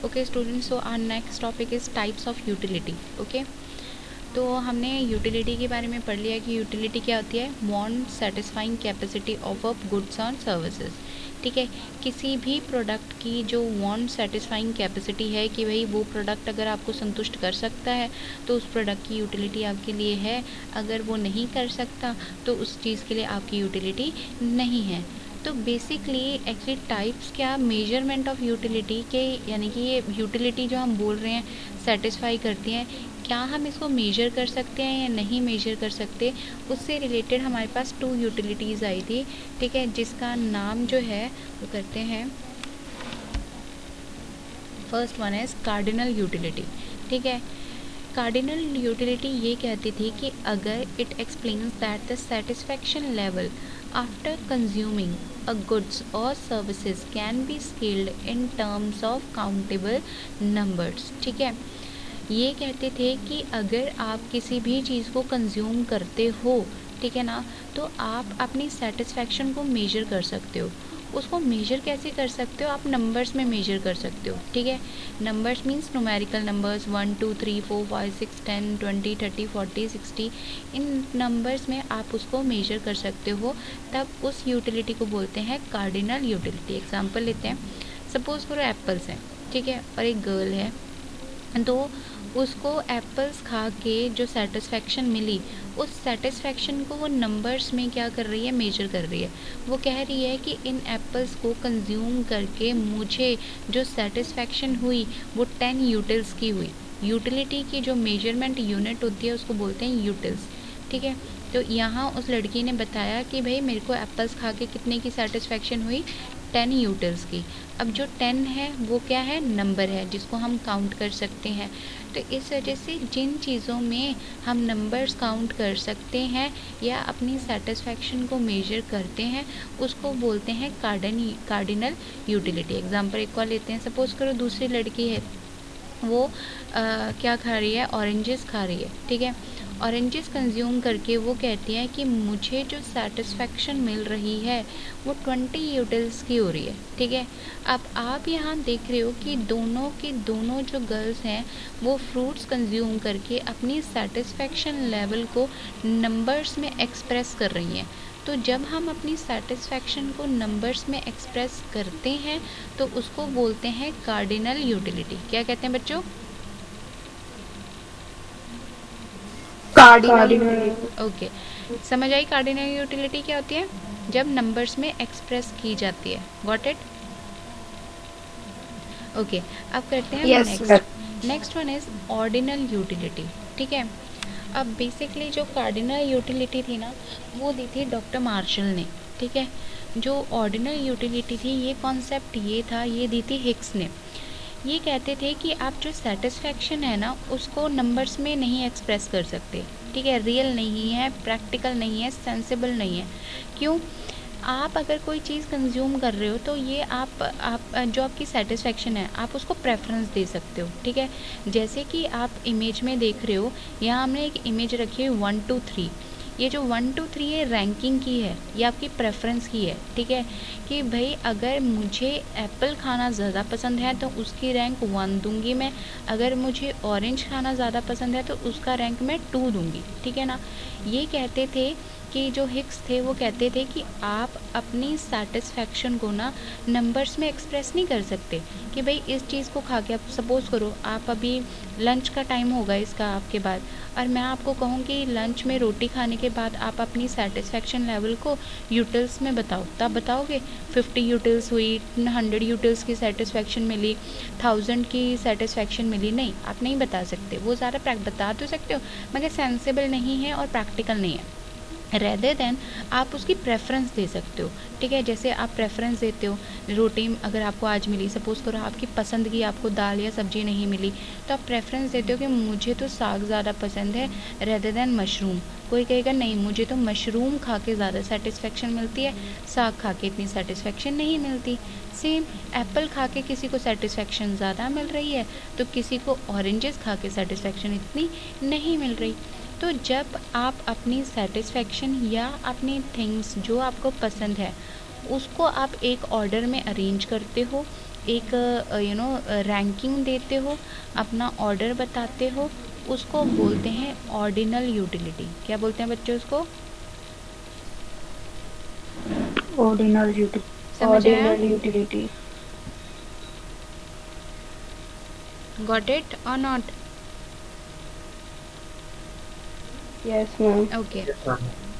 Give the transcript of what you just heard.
Okay students, so our next topic is types of utility. Okay, तो हमने utility के बारे में पढ़ लिया कि यूटिलिटी क्या होती है, want satisfying capacity of a goods और सर्विसेज। ठीक है, किसी भी प्रोडक्ट की जो वांट सेटिस्फाइंग कैपेसिटी है कि भाई वो प्रोडक्ट अगर आपको संतुष्ट कर सकता है तो उस प्रोडक्ट की यूटिलिटी आपके लिए है, अगर वो नहीं कर सकता तो उस चीज़ के लिए आपकी यूटिलिटी नहीं है। तो बेसिकली एक्चुअली टाइप्स क्या मेजरमेंट ऑफ यूटिलिटी के, यानी कि ये यूटिलिटी जो हम बोल रहे हैं सेटिस्फाई करती हैं, क्या हम इसको मेजर कर सकते हैं या नहीं मेजर कर सकते, उससे रिलेटेड हमारे पास 2 यूटिलिटीज़ आई थी। ठीक है, जिसका नाम जो है वो करते हैं, फर्स्ट वन है कार्डिनल यूटिलिटी। ठीक है, कार्डिनल यूटिलिटी ये कहती थी कि अगर it explains that the satisfaction level after consuming a goods और services can be scaled in terms of countable numbers. ठीक है, ये कहते थे कि अगर आप किसी भी चीज़ को कंज्यूम करते हो, ठीक है ना, तो आप अपनी सेटिस्फैक्शन को मेजर कर सकते हो। उसको मेजर कैसे कर सकते हो, आप नंबर्स में मेजर कर सकते हो। ठीक है, नंबर्स मीन्स न्यूमेरिकल नंबर्स 1 2 3 4 5 6 10 20 30 40 60, इन नंबर्स में आप उसको मेजर कर सकते हो, तब उस यूटिलिटी को बोलते हैं कार्डिनल यूटिलिटी। एग्जांपल लेते हैं, सपोज करो एप्पल्स हैं, ठीक है, और एक गर्ल है, तो उसको एप्पल्स खा के जो सेटिस्फैक्शन मिली, उस सेटिस्फैक्शन को वो नंबर्स में क्या कर रही है, मेजर कर रही है। वो कह रही है कि इन एप्पल्स को कंज्यूम करके मुझे जो सेटिस्फैक्शन हुई वो 10 यूटिल्स की हुई। यूटिलिटी की जो मेजरमेंट यूनिट होती है उसको बोलते हैं यूटिल्स। ठीक है, तो यहाँ उस लड़की ने बताया कि भाई मेरे को एप्पल्स खा के कितने की सेटिस्फैक्शन हुई, 10 यूटिल्स की। अब जो 10 है वो क्या है, नंबर है जिसको हम काउंट कर सकते हैं। तो इस वजह से जिन चीज़ों में हम नंबर्स काउंट कर सकते हैं या अपनी सेटिस्फैक्शन को मेजर करते हैं उसको बोलते हैं कार्डिनल यूटिलिटी। एग्जांपल एक और लेते हैं, सपोज करो दूसरी लड़की है, वो क्या खा रही है, ऑरेंजेस खा रही है। ठीक है, ऑरेंजेस कंज्यूम करके वो कहती है कि मुझे जो सेटिस्फैक्शन मिल रही है वो 20 यूटिल्स की हो रही है। ठीक है, अब आप यहाँ देख रहे हो कि दोनों के दोनों जो गर्ल्स हैं वो फ्रूट्स कंज्यूम करके अपनी सेटिस्फैक्शन लेवल को नंबर्स में एक्सप्रेस कर रही हैं। तो जब हम अपनी सेटिस्फैक्शन को नंबर्स में एक्सप्रेस करते हैं तो उसको बोलते हैं कार्डिनल यूटिलिटी। क्या कहते हैं बच्चों, कार्डिनल। ओके, समझ आई कार्डिनल यूटिलिटी क्या होती है, जब नंबर्स में एक्सप्रेस की जाती है। Got it? ओके, अब करते हैं yes sir. Next one is ordinal utility. ठीक है, अब बेसिकली जो कार्डिनल यूटिलिटी थी ना वो दी थी डॉक्टर मार्शल ने। ठीक है, जो ऑर्डिनल यूटिलिटी थी ये कॉन्सेप्ट ये था, ये दी थी हिक्स ने। ये कहते थे कि आप जो सेटिस्फैक्शन है ना उसको नंबर्स में नहीं एक्सप्रेस कर सकते। ठीक है, रियल नहीं है, प्रैक्टिकल नहीं है, सेंसिबल नहीं है। क्यों? आप अगर कोई चीज़ कंज्यूम कर रहे हो तो ये आप जो आपकी सेटिस्फैक्शन है आप उसको प्रेफरेंस दे सकते हो। ठीक है, जैसे कि आप इमेज में देख रहे हो, यहाँ हमने एक इमेज रखी है 1 2 3। ये जो 1 2 3 ये रैंकिंग की है, ये आपकी प्रेफरेंस की है। ठीक है, कि भाई अगर मुझे एप्पल खाना ज़्यादा पसंद है तो उसकी रैंक 1 दूंगी मैं, अगर मुझे ऑरेंज खाना ज़्यादा पसंद है तो उसका रैंक मैं 2 दूंगी। ठीक है ना, ये कहते थे कि जो हिक्स थे वो कहते थे कि आप अपनी सेटिस्फैक्शन को ना नंबर्स में एक्सप्रेस नहीं कर सकते कि भाई इस चीज़ को खा के, आप सपोज़ करो आप अभी लंच का टाइम होगा इसका आपके बाद, और मैं आपको कहूँ कि लंच में रोटी खाने के बाद आप अपनी सेटिस्फैक्शन लेवल को यूटिल्स में बताओ, तब बताओगे 50 यूटिल्स हुई, 100 यूटिल्स की सेटिस्फैक्शन मिली, 1000 की सेटिस्फैक्शन मिली, नहीं आप नहीं बता सकते। वो ज़्यादा बता तो सकते हो मगर सेंसिबल नहीं है और प्रैक्टिकल नहीं है। रेदर देन आप उसकी प्रेफरेंस दे सकते हो। ठीक है, जैसे आप प्रेफरेंस देते हो, रोटी अगर आपको आज मिली, सपोज़ करो आपकी पसंद की आपको दाल या सब्ज़ी नहीं मिली, तो आप प्रेफरेंस देते हो कि मुझे तो साग ज़्यादा पसंद है रेदर देन मशरूम। कोई कहेगा नहीं मुझे तो मशरूम खा के ज़्यादा सेटिस्फेक्शन मिलती है, साग खा के इतनी सेटिस्फेक्शन नहीं मिलती। सेम एप्पल खा के किसी को सेटिस्फेक्शन ज़्यादा मिल रही है तो किसी को ऑरेंजेस खा के सेटिस्फेक्शन इतनी नहीं मिल रही। तो जब आप अपनी सेटिस्फैक्शन या अपनी थिंग्स जो आपको पसंद है उसको आप एक ऑर्डर में अरेंज करते हो, एक रैंकिंग देते हो, अपना ऑर्डर बताते हो, उसको बोलते हैं ऑर्डिनल यूटिलिटी। क्या बोलते हैं बच्चों उसको? समझ आया? Ordinal utility. गॉट इट और not? Yes ma'am. Okay. Yes, ma'am.